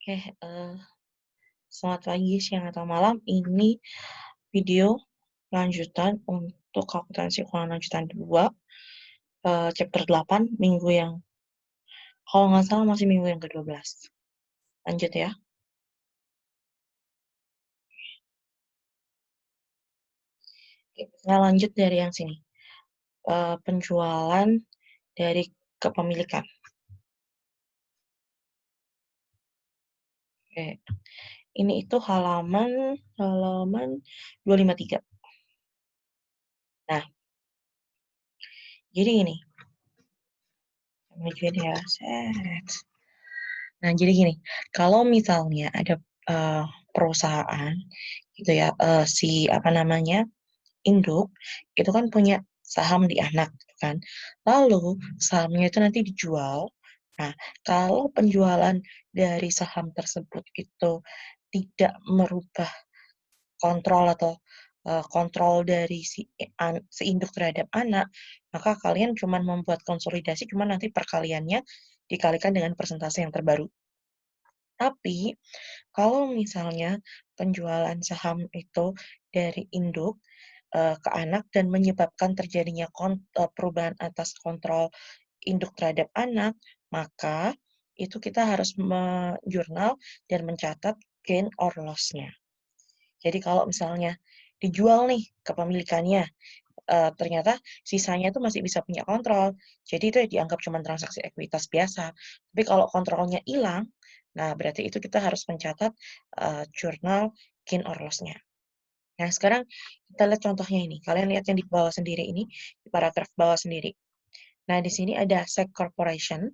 Oke, selamat pagi, siang, atau malam. Ini video lanjutan untuk akuntansi keuangan lanjutan 2, chapter 8 minggu yang kalau nggak salah masih minggu yang ke-12. Lanjut ya. Oke, saya lanjut dari yang sini, penjualan dari kepemilikan. Oke, ini itu halaman 253. Nah, jadi gini, majuin ya, set. Nah, jadi gini, kalau misalnya ada, eee, perusahaan gitu ya, si apa namanya, induk, itu kan punya saham di anak gitu kan. Lalu sahamnya itu nanti dijual. Nah, kalau penjualan dari saham tersebut itu tidak merubah kontrol atau, kontrol dari si induk terhadap anak, maka kalian cuman membuat konsolidasi, cuman nanti perkaliannya dikalikan dengan persentase yang terbaru. Tapi, kalau misalnya penjualan saham itu dari induk, ke anak dan menyebabkan terjadinya perubahan atas kontrol induk terhadap anak, maka itu kita harus menjurnal dan mencatat gain or loss-nya. Jadi kalau misalnya dijual nih kepemilikannya, ternyata sisanya itu masih bisa punya kontrol, jadi itu dianggap cuman transaksi ekuitas biasa. Tapi kalau kontrolnya hilang, nah berarti itu kita harus mencatat, jurnal gain or loss-nya. Nah, sekarang kita lihat contohnya ini. Kalian lihat yang di bawah sendiri ini, di paragraf bawah sendiri. Nah, di sini ada SEC Corporation,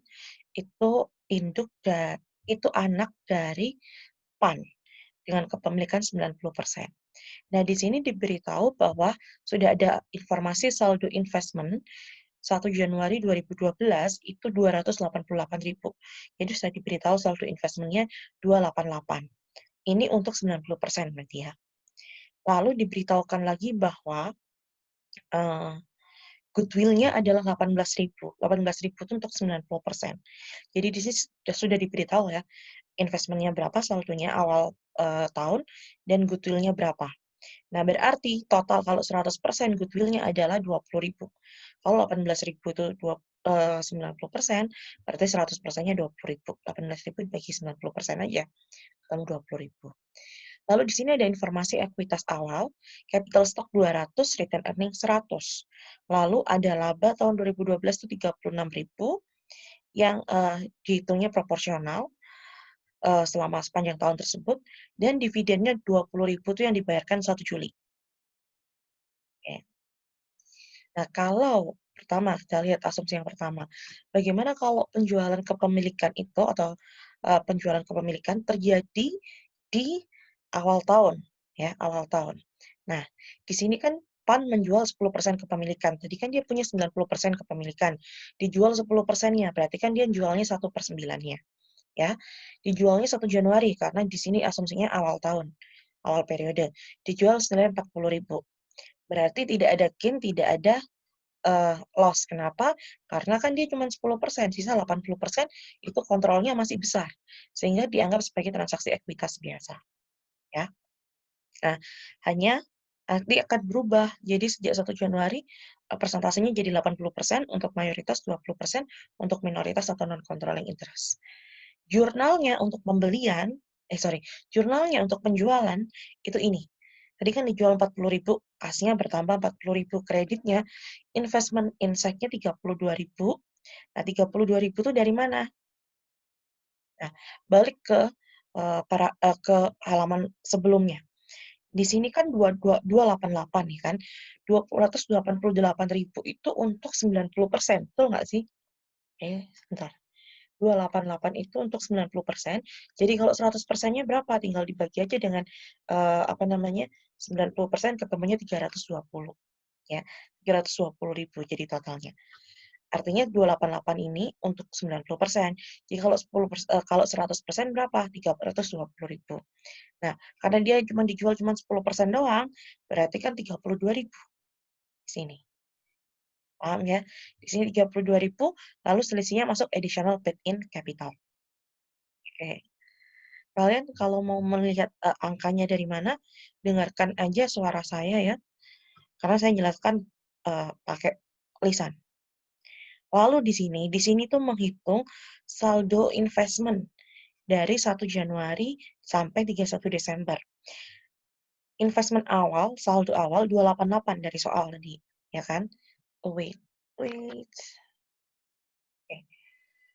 itu itu anak dari PAN dengan kepemilikan 90%. Nah, di sini diberitahu bahwa sudah ada informasi saldo investment 1 Januari 2012 itu 288.000. Jadi sudah diberitahu saldo investment-nya 288. Ini untuk 90% berarti ya. Lalu diberitahukan lagi bahwa, eee, goodwill-nya adalah 18.000. 18.000 itu untuk 90%. Jadi di sini sudah diberitahu ya, investment-nya berapa, saldonya awal, tahun, dan goodwill-nya berapa. Nah, berarti total kalau 100% goodwill-nya adalah 20.000. Kalau 18.000 itu 90%, berarti 100%-nya 20.000. 18.000 dibagi 90% aja, ketemu 20.000. Lalu di sini ada informasi ekuitas awal, capital stock 200, retained earnings 100. Lalu ada laba tahun 2012 itu 36.000 yang, dihitungnya proporsional, selama sepanjang tahun tersebut, dan dividennya 20.000 itu yang dibayarkan 1 Juli. Oke. Nah, kalau pertama kita lihat asumsi yang pertama, bagaimana kalau penjualan kepemilikan itu atau, penjualan kepemilikan terjadi di awal tahun, ya, awal tahun. Nah, di sini kan PAN menjual 10% kepemilikan, tadi kan dia punya 90% kepemilikan, dijual 10%-nya, berarti kan dia jualnya 1/9-nya, ya. Dijualnya 1 Januari karena di sini asumsinya awal tahun, awal periode, dijual senilai 40.000. Berarti tidak ada gain, tidak ada loss. Kenapa? Karena kan dia cuma 10%, sisa 80% itu kontrolnya masih besar, sehingga dianggap sebagai transaksi ekuitas biasa, ya. Nah, hanya nanti akan berubah. Jadi sejak 1 Januari, persentasenya jadi 80% untuk mayoritas, 20% untuk minoritas atau non-controlling interest. Jurnalnya untuk pembelian jurnalnya untuk penjualan itu ini. Tadi kan dijual 40.000, kasnya bertambah 40.000, kreditnya investment insight-nya 32.000. Nah, 32.000 itu dari mana? Nah, balik ke, ke halaman sebelumnya. Di sini kan 288 nih kan, 288.000 itu untuk 90%, betul nggak sih? Sebentar, 288 itu untuk 90%, jadi kalau 100%-nya berapa? Tinggal dibagi aja dengan, apa namanya, 90% ketemunya 320, ya, 320.000 jadi totalnya. Artinya 288 ini untuk 90%. Jadi kalau 100% berapa? 320.000. Nah, karena dia dijual cuma 10% doang, berarti kan 32.000 di sini. Paham ya? Di sini 32.000, lalu selisihnya masuk additional paid in capital. Oke. Kalian kalau mau melihat, angkanya dari mana, dengarkan aja suara saya ya, karena saya jelaskan, pakai lisan. Lalu di sini tuh menghitung saldo investment dari 1 Januari sampai 31 Desember. Investment awal, saldo awal 288 dari soal tadi, ya kan? Oh wait, wait, oke.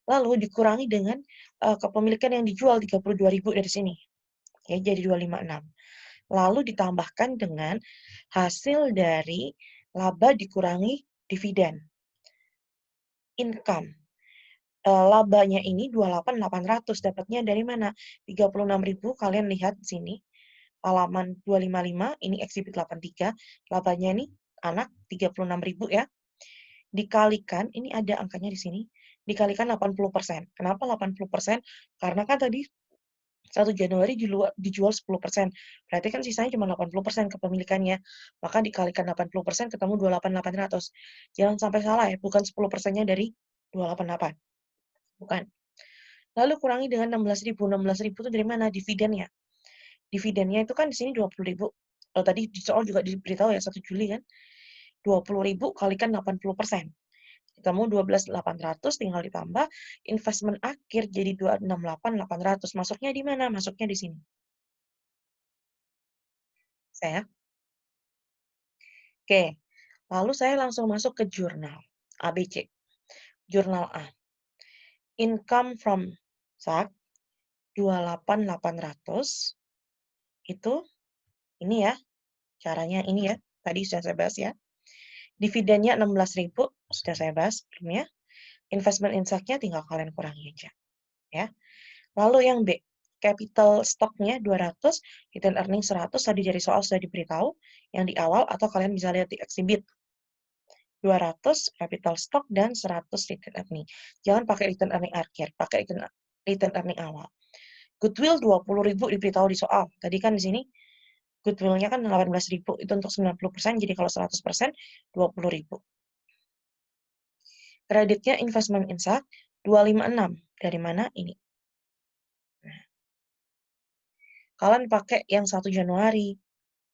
Lalu dikurangi dengan, kepemilikan yang dijual 32.000 dari sini, ya jadi 256. Lalu ditambahkan dengan hasil dari laba dikurangi dividen, income. Labanya ini 28.800 dapatnya dari mana? 36.000 kalian lihat sini, halaman 255 ini exhibit 83, labanya ini anak 36.000 ya, dikalikan ini ada angkanya di sini, dikalikan 80%. Kenapa 80%? Karena kan tadi 1 Januari dijual 10%, berarti kan sisanya cuma 80% kepemilikannya, maka dikalikan 80% ketemu 28.800. Jangan sampai salah ya, bukan 10%-nya dari 288, bukan. Lalu kurangi dengan 16.000. 16.000 itu dari mana? Dividennya. Dividennya itu kan di sini 20.000. Tadi di soal juga diberitahu ya 1 Juli kan. 20.000 kalikan 80%. Ketemu 12.800 tinggal ditambah investment akhir jadi 268.800. Masuknya di mana? Masuknya di sini. Saya. Oke. Lalu saya langsung masuk ke jurnal ABC. Jurnal A. Income from SAK 28.800 itu ini ya. Caranya ini ya. Tadi sudah saya bahas ya. Dividennya 16.000 sudah saya bahas sebelumnya. Investment insight-nya tinggal kalian kurangi aja ya. Lalu yang B, capital stock-nya 200, return earning 100 tadi dari soal sudah diberitahu yang di awal atau kalian bisa lihat di exhibit. 200 capital stock dan 100 return earning. Jangan pakai return earning akhir, pakai return earning awal. Goodwill 20.000 diberitahu di soal. Tadi kan di sini goodwill-nya kan 18.000 itu untuk 90%, jadi kalau 100% 20.000. Kreditnya investment insight 256. Dari mana? Ini. Nah, kalian pakai yang 1 Januari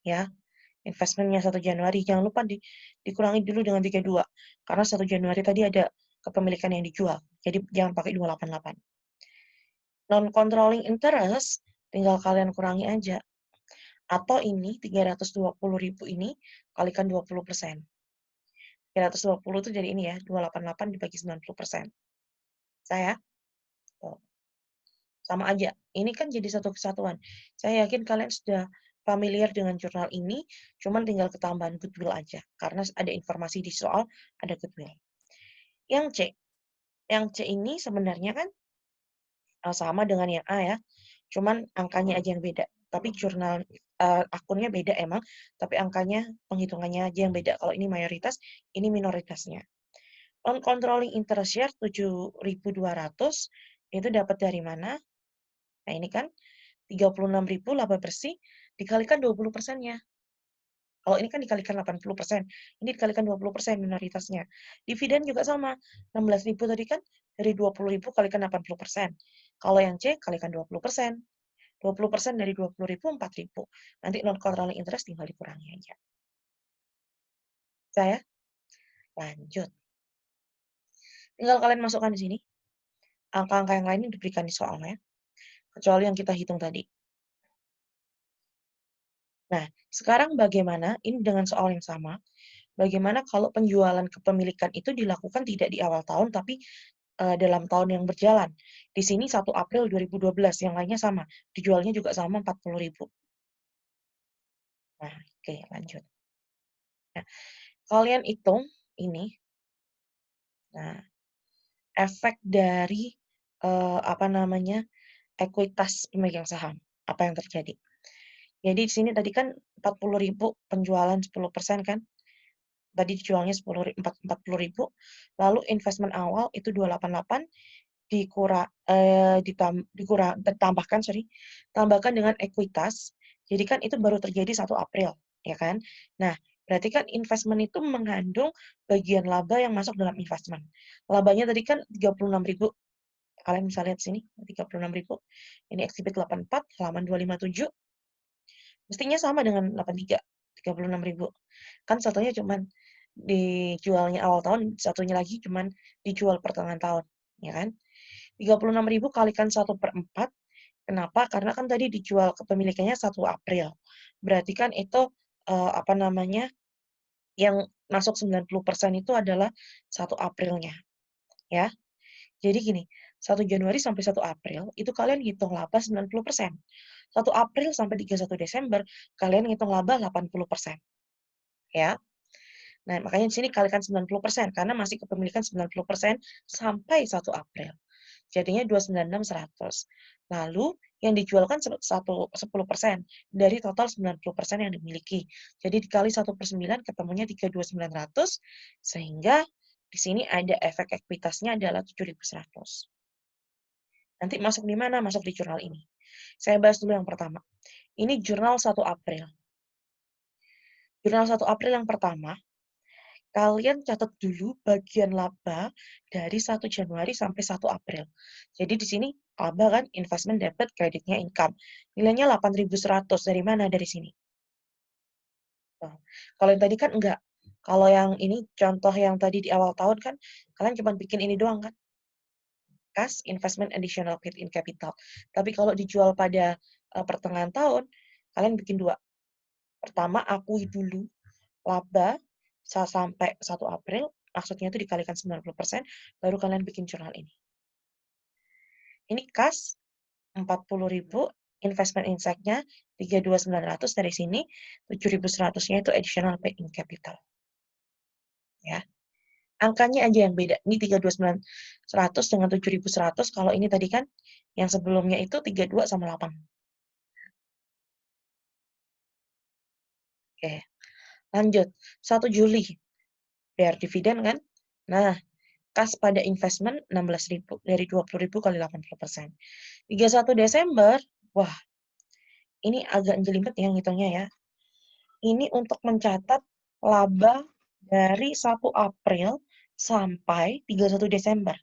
ya. Investmentnya 1 Januari. Jangan lupa dikurangi dulu dengan 32. Karena 1 Januari tadi ada kepemilikan yang dijual. Jadi jangan pakai 288. Non-controlling interest tinggal kalian kurangi aja. Atau ini 320.000 ini kalikan 20%. 320 itu jadi ini ya, 288 dibagi 90%. Saya tuh. Sama aja. Ini kan jadi satu kesatuan. Saya yakin kalian sudah familiar dengan jurnal ini, cuman tinggal ketambahan goodwill aja. Karena ada informasi di soal, ada goodwill. Yang C. Yang C ini sebenarnya kan sama dengan yang A ya, cuman angkanya aja yang beda. Tapi jurnal akunnya beda emang, tapi angkanya, penghitungannya aja yang beda. Kalau ini mayoritas, ini minoritasnya. Non-controlling interest share 7.200 itu dapat dari mana? Nah ini kan 36.000 laba bersih dikalikan 20%-nya. Kalau ini kan dikalikan 80%, ini dikalikan 20% minoritasnya. Dividen juga sama, 16.000 tadi kan dari 20.000 kalikan 80%. Kalau yang C kalikan 20%. 20% dari 20.000 4.000. Nanti non controlling interest tinggal dikurangi aja. Saya lanjut. Tinggal kalian masukkan di sini. Angka-angka yang lain diberikan di soalnya, kecuali yang kita hitung tadi. Nah, sekarang bagaimana, ini dengan soal yang sama, bagaimana kalau penjualan kepemilikan itu dilakukan tidak di awal tahun, tapi dalam tahun yang berjalan. Di sini 1 April 2012, yang lainnya sama, dijualnya juga sama 40.000. Nah, oke lanjut. Nah, kalian hitung ini, nah, efek dari, apa namanya, ekuitas pemegang saham, apa yang terjadi. Jadi di sini tadi kan 40.000 penjualan 10% kan, tadi dijualnya 40.000, lalu investment awal itu 288 tambahkan dengan ekuitas, jadi kan itu baru terjadi 1 April, ya kan. Nah, berarti kan investment itu mengandung bagian laba yang masuk dalam investment. Labanya tadi kan 36.000 Kalian bisa lihat sini, 36.000. Ini exhibit 84, halaman 257. Mestinya sama dengan 83, 36.000. Kan satunya cuman dijualnya awal tahun, satunya lagi cuman dijual pertengahan tahun, ya kan? 36.000 kalikan 1/4. Kenapa? Karena kan tadi dijual kepemilikannya 1 April. Berarti kan itu, apa namanya, yang masuk 90% itu adalah 1 Aprilnya, ya. Jadi gini, 1 Januari sampai 1 April itu kalian hitung laba 90%. 1 April sampai 31 Desember kalian hitung laba 80%, ya. Nah, makanya di sini kalikan 90% karena masih kepemilikan 90% sampai 1 April. Jadinya 296 100. Lalu yang dijual kan 10% dari total 90% yang dimiliki. Jadi dikali 1/9 ketemunya 32900 sehingga di sini ada efek ekuitasnya adalah 7100. Nanti masuk di mana? Masuk di jurnal ini. Saya bahas dulu yang pertama. Ini jurnal 1 April. Jurnal 1 April yang pertama, kalian catat dulu bagian laba dari 1 Januari sampai 1 April. Jadi di sini laba kan investment debit kreditnya income. Nilainya 8.100 dari mana? Dari sini. Nah, kalau yang tadi kan enggak. Kalau yang ini contoh yang tadi di awal tahun kan kalian cuma bikin ini doang kan? Cash investment additional paid in capital. Tapi kalau dijual pada pertengahan tahun, kalian bikin dua. Pertama, akui dulu laba sampai 1 April, maksudnya itu dikalikan 90%, baru kalian bikin jurnal ini. Ini kas 40.000, investment insight-nya 32.900 dari sini, 7.100-nya itu additional paid in capital. Ya. Angkanya aja yang beda. Ini 32.900 dengan 7.100, kalau ini tadi kan yang sebelumnya itu 32 sama 8. Oke. Lanjut. 1 Juli. Bayar dividen kan? Nah, kas pada investment 16.000 dari 20.000 kali 80%. 31 Desember, wah, ini agak jelimet ya ngitungnya ya. Ini untuk mencatat laba dari 1 April sampai 31 Desember.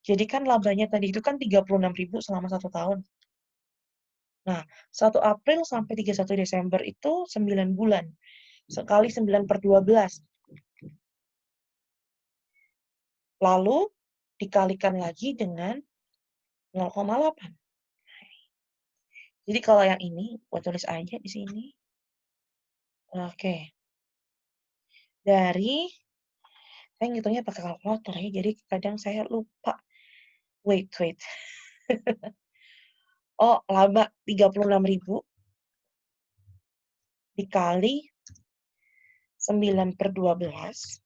Jadi kan labanya tadi itu kan 36.000 selama 1 tahun. Nah, 1 April sampai 31 Desember itu 9 bulan. Sekali 9/12. Lalu dikalikan lagi dengan 0,8. Jadi kalau yang ini, gua tulis aja di sini. Oke. Dari, saya ngitungnya pakai kalkulator ya, jadi kadang saya lupa. Wait. Oh, laba 36.000 dikali 9/12.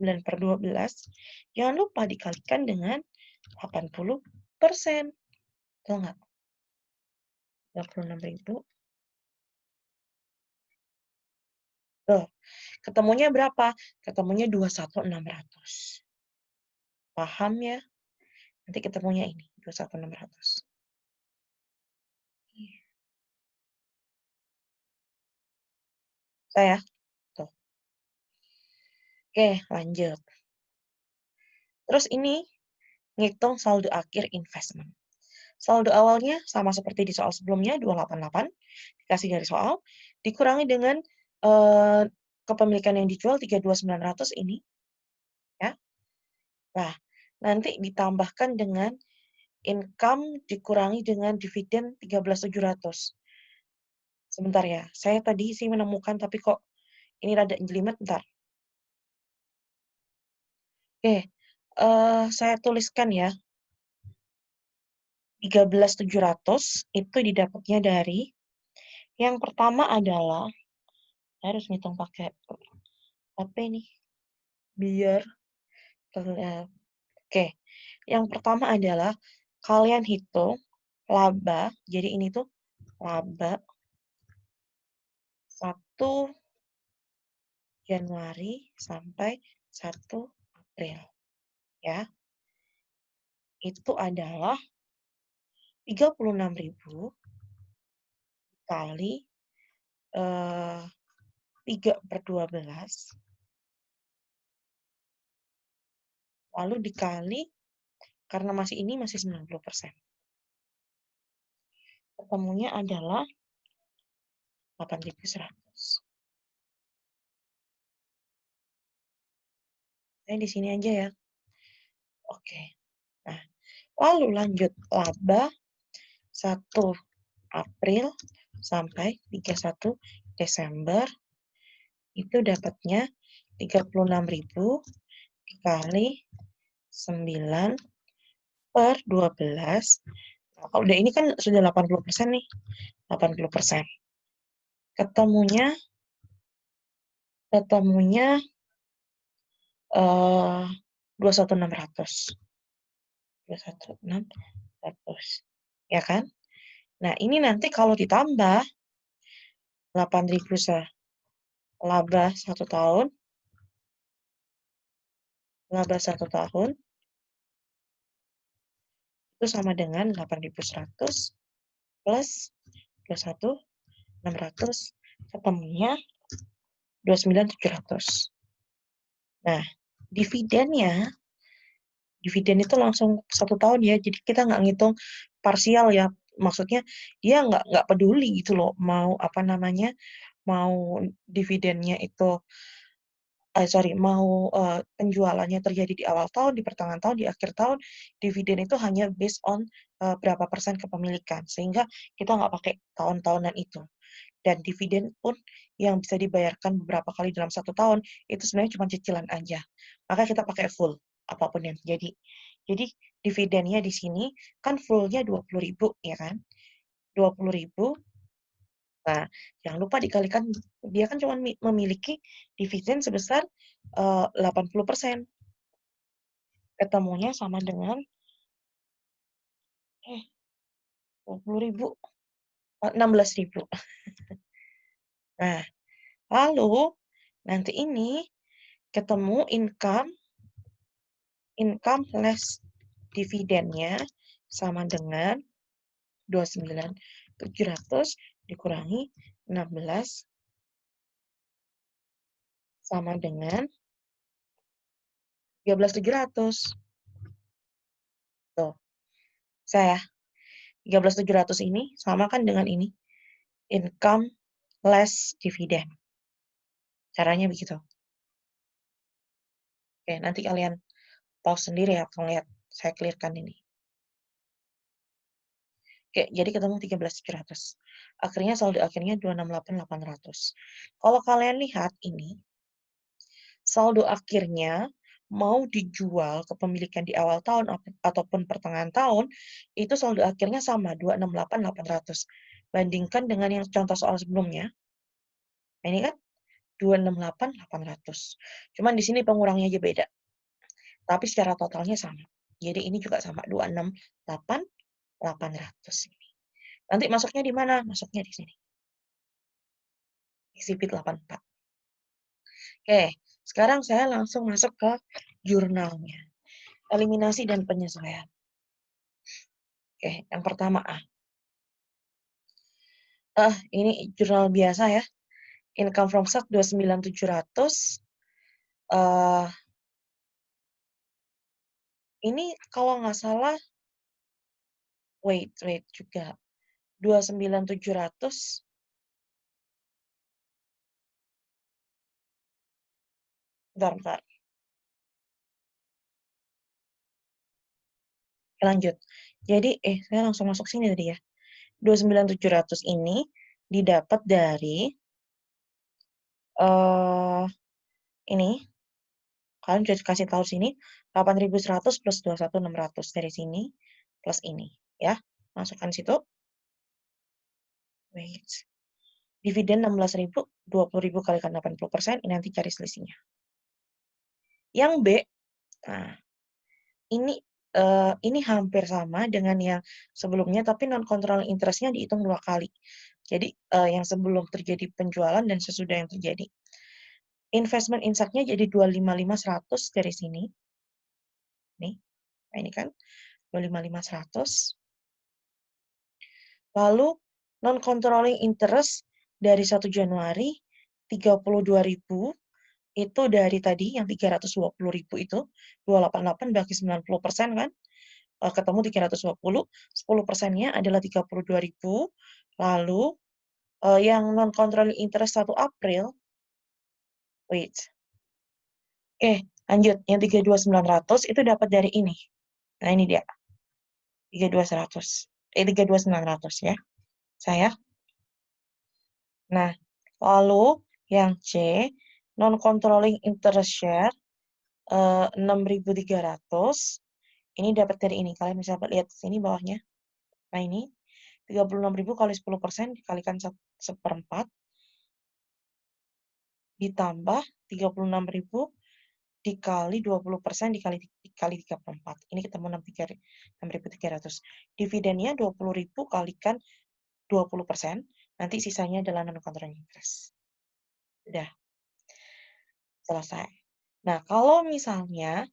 9/12. Jangan lupa dikalikan dengan 80%. Betul nggak? 36.000. Tuh, ketemunya berapa? Ketemunya 21.600. Paham ya? Nanti ketemunya ini, 21.600. Saya, tuh. Oke, lanjut. Terus ini, ngitung saldo akhir investment. Saldo awalnya sama seperti di soal sebelumnya, 288, dikasih dari soal, dikurangi dengan kepemilikan yang dijual 32.900 ini, ya. Nah, nanti ditambahkan dengan income dikurangi dengan dividen 13.700. Sebentar ya, saya tadi sih menemukan tapi kok ini rada jelimet, bentar. Oke, saya tuliskan ya. 13.700 itu didapatnya dari yang pertama adalah saya harus ngitung pakai apa ini biar terlihat. Oke, yang pertama adalah kalian hitung laba. Jadi ini tuh laba 1 Januari sampai 1 April ya. Itu adalah 36.000 kali 3/12 lalu dikali karena ini masih 90%. Ketemunya adalah 8.100. Saya di sini aja ya. Oke. Nah, lalu lanjut laba 1 April sampai 31 Desember itu dapatnya 36.000 dikali 9 per 12. Nah, kalau udah ini kan sudah 80% nih. 80%. Ketemunya 21.600. 21.600. Ya kan? Nah, ini nanti kalau ditambah 8.000 laba 1 tahun, itu sama dengan 8.100 plus 21.600, ketemunya 29.700. Nah, dividen itu langsung 1 tahun ya, jadi kita nggak ngitung parsial ya, maksudnya dia nggak peduli gitu loh, mau mau dividennya itu mau penjualannya terjadi di awal tahun, di pertengahan tahun, di akhir tahun, dividen itu hanya based on berapa persen kepemilikan, sehingga kita nggak pakai tahun-tahunan itu. Dan dividen pun yang bisa dibayarkan beberapa kali dalam 1 tahun, itu sebenarnya cuma cicilan aja. Maka kita pakai full, apapun yang terjadi. Jadi dividennya di sini kan full-nya 20.000, ya kan? 20.000. Nah, jangan lupa dikalikan, dia kan cuma memiliki dividen sebesar 80%. Ketemunya sama dengan 20.000, 16.000. Nah, lalu nanti ini ketemu income less dividennya sama dengan 29.700 dikurangi 16 sama dengan 13.700. Tuh, saya 13.700 ini sama kan dengan ini, income less dividend. Caranya begitu. Oke, nanti kalian pause sendiri ya kalau lihat saya clearkan ini. Oke, jadi ketemu 13.700. Akhirnya saldo akhirnya 268.800. Kalau kalian lihat ini, saldo akhirnya mau dijual kepemilikan di awal tahun ataupun pertengahan tahun, itu saldo akhirnya sama, 268.800. Bandingkan dengan yang contoh soal sebelumnya. Nah, ini kan 268.800. Cuman di sini pengurangnya aja beda. Tapi secara totalnya sama. Jadi ini juga sama, 268.800 ini. Nanti masuknya di mana? Masuknya di sini. Exhibit 84. Oke, sekarang saya langsung masuk ke jurnalnya. Eliminasi dan penyesuaian. Oke, yang pertama A. Ini jurnal biasa ya. Income from stock 29.700. Ini kalau nggak salah, wait juga. 29.700. Bentar. Lanjut. Jadi, saya langsung masuk sini tadi ya. 29.700 ini didapat dari ini. Kalian sudah dikasih tahu sini 8.100 plus 21.600 dari sini plus ini ya. Masukkan situ. Wait. Dividen 16.000, 20.000 kalikan 80%, ini nanti cari selisihnya. Yang B, nah, ini hampir sama dengan yang sebelumnya, tapi non-controlling interest-nya dihitung 2 kali. Jadi, yang sebelum terjadi penjualan dan sesudah yang terjadi. Investment insight-nya jadi 255.100 dari sini. Nih, nah ini kan 255.100. Lalu non-controlling interest dari 1 Januari 32.000 itu dari tadi yang 320.000 itu 288 bagi 90% kan. ketemu 320, 10%-nya adalah 32.000, lalu, yang non-controlling interest 1 April wait, lanjut, yang 32.900 itu dapat dari ini. Nah, ini dia, 32.900 ya, saya. Nah, lalu yang C, non-controlling interest share, 6.300, ini dapat dari ini, kalian bisa lihat sini bawahnya. Nah ini, 36.000 kali 10% dikalikan 1/4, ditambah 36.000 dikali 20% dikali 3/4. Ini ketemu 6.300. Dividennya 20.000 kalikan 20%, nanti sisanya adalah non-controlling interest. Udah, selesai. Nah, kalau misalnya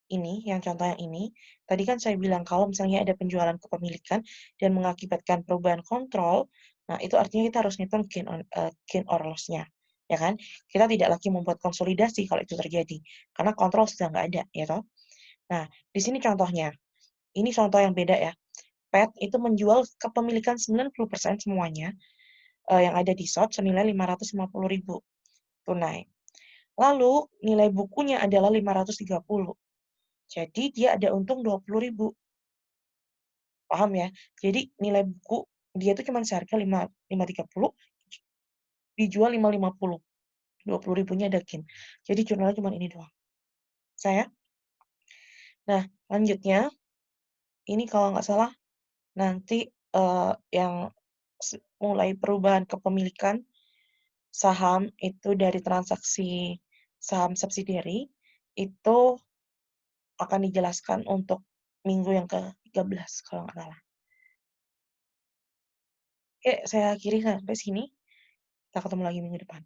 ini, yang contoh yang ini, tadi kan saya bilang kalau misalnya ada penjualan kepemilikan dan mengakibatkan perubahan kontrol, nah itu artinya kita harus ngitung gain or loss-nya, ya kan? Kita tidak lagi membuat konsolidasi kalau itu terjadi, karena kontrol sudah nggak ada, ya toh? Nah, di sini contohnya, ini contoh yang beda ya. PET itu menjual kepemilikan 90% semuanya, yang ada di SOT senilai 550.000 tunai. Lalu nilai bukunya adalah 530. Jadi dia ada untung 20.000. Paham ya? Jadi nilai buku dia itu cuma seharga 530, dijual 550. 20.000-nya ada gain. Jadi jurnalnya cuma ini doang. Saya. Nah, lanjutnya ini kalau nggak salah nanti, yang mulai perubahan kepemilikan saham itu dari transaksi saham subsidiary, itu akan dijelaskan untuk minggu yang ke-13 kalau nggak salah. Oke, saya akhiri sampai sini. Kita ketemu lagi minggu depan.